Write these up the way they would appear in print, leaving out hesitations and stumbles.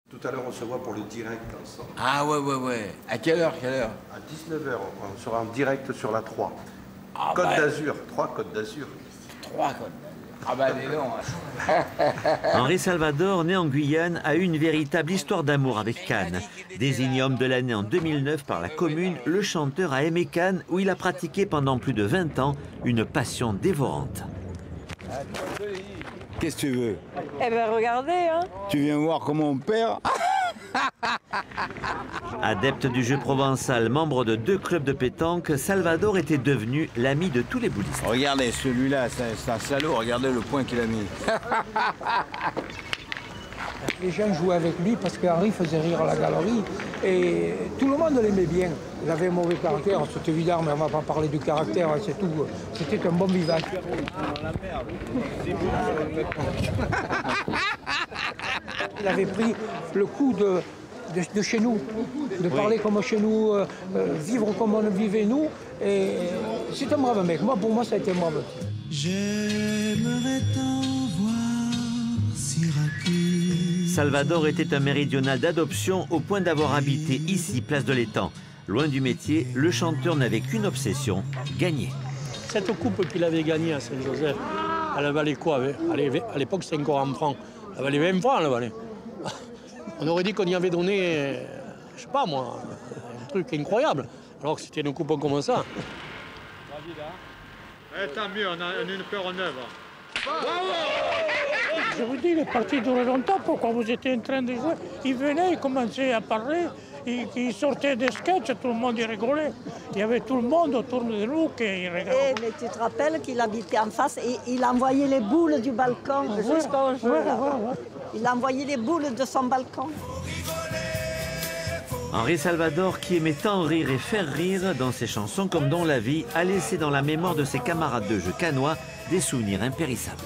Tout à l'heure, on se voit pour le direct ensemble. Ah ouais. À quelle heure, À 19 h, on sera en direct sur la 3. Ah, Côte bah, d'Azur, 3 Côte d'Azur. 3 Côtes d'Azur. Ah bah dis donc. Henri Salvador, né en Guyane, a eu une véritable histoire d'amour avec Cannes. Désigné homme de l'année en 2009 par la commune, le chanteur a aimé Cannes où il a pratiqué pendant plus de 20 ans une passion dévorante. Qu'est-ce que tu veux? Eh ben regardez, hein. Tu viens voir comment on perd? Adepte du jeu provençal, membre de 2 clubs de pétanque, Salvador était devenu l'ami de tous les boulistes. Regardez, celui-là, c'est un salaud, regardez le point qu'il a mis. Les gens jouaient avec lui parce qu'Henri faisait rire la galerie et tout le monde l'aimait bien. Il avait un mauvais caractère, c'est évident, mais on ne va pas parler du caractère, c'est tout. C'était un bon vivant. Il avait pris le coup de chez nous, de parler comme chez nous, vivre comme on vivait nous. Et c'est un brave mec. Pour moi, ça a été un brave. J'aimerais t'en voir Syracuse. Salvador était un méridional d'adoption au point d'avoir habité ici, place de l'Étang. Loin du métier, le chanteur n'avait qu'une obsession, gagner. Cette coupe qu'il avait gagnée à Saint-Joseph, elle valait quoi? À l'époque, c'était encore en francs. Elle valait 20 francs, elle valait. On aurait dit qu'on y avait donné, je sais pas moi, un truc incroyable. Alors que c'était une coupe comme ça. Tant mieux, on a une paire neuve. Je vous dis, il est parti durer longtemps. Pourquoi vous étiez en train de jouer? Il venait, il commençait à parler, il sortait des sketchs, tout le monde y rigolait. Il y avait tout le monde autour de nous qui rigolait. Mais tu te rappelles qu'il habitait en face et il envoyait les boules du balcon jusqu'au jeu. Il envoyait les boules de son balcon. Henri Salvador, qui aimait tant rire et faire rire dans ses chansons comme dans la vie, a laissé dans la mémoire de ses camarades de jeu cannois des souvenirs impérissables.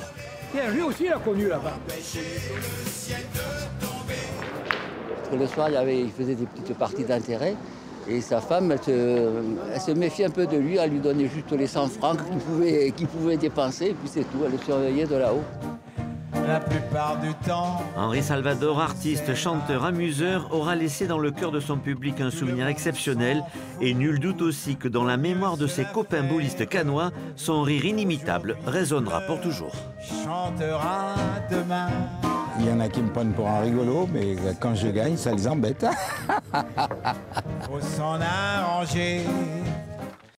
Tiens, lui aussi, il a connu là-bas. Le soir, il faisait des petites parties d'intérêt et sa femme, elle se méfiait un peu de lui, elle lui donnait juste les 100 francs qu'il pouvait dépenser, et puis c'est tout, elle le surveillait de là-haut. La plupart du temps. Henri Salvador, artiste, chanteur, amuseur, aura laissé dans le cœur de son public un souvenir exceptionnel et nul doute aussi que dans la mémoire de ses copains boulistes cannois, son rire inimitable résonnera pour toujours. Chantera demain. Il y en a qui me prennent pour un rigolo, mais quand je gagne, ça les embête. Faut s'en arranger.